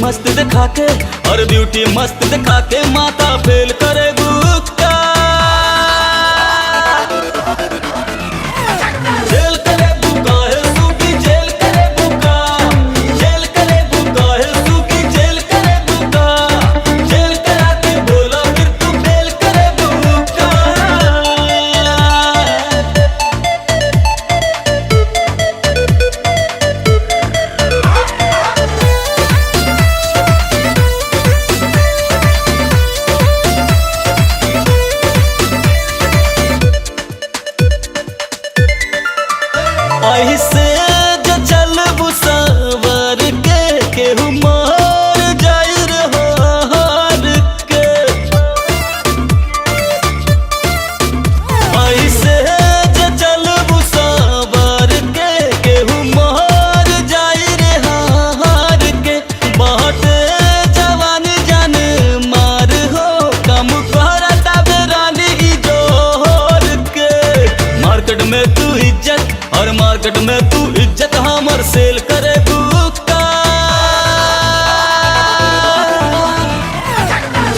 मस्त दिखा के और ब्यूटी मस्त दिखा के माता फेल करे बुक्का। जेल करे बुका है सूखी जेल करे बुका, जेल करे बुका है सूखी जेल करे बुका, जेल करा के बोला फिर तू फेल करे बुक्का। ऐसे जो चलबू सवर के केहू मार जाई रे हार के। ऐसे जो चलबू सवर के केहू मार जाई रे हार के। बहुत जवान जान मार हो कम करता बेरानी जोर के। मार्केट में तू इज्जत और मार्केट में तू इज्जत हमर सेल करे बुक्का।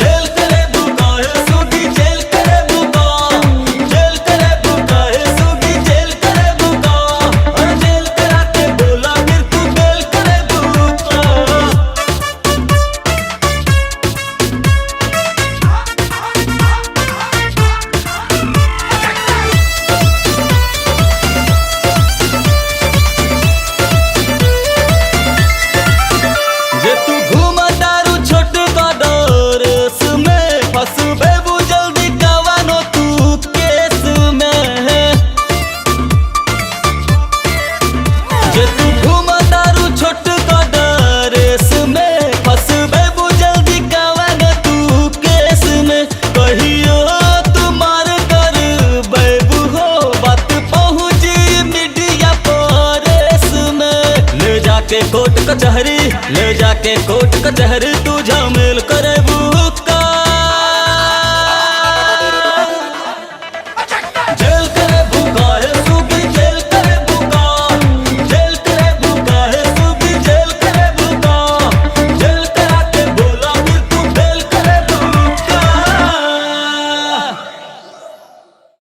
जेल करे बुका है सूखी जेल करे बुका, जेल करे बुका है सूखी जेल करे बुका, और जेल करा के बोला फिर तू फेल करे बुक्का। जे तू घूमा दारू छोट का डोरेस में फंसबे बु जल्दी कवानो तू केस में। जे तू घूमा दारू छोट का डोरेस में फंसबे बु जल्दी कवानो तू केस में। कहियो तू मार कर बेबू हो बात पहुंची मीडिया परेस में। ले जाके कोर्ट कचहरी, ले जाके कोर्ट कचहरी तू झमेल करे बू।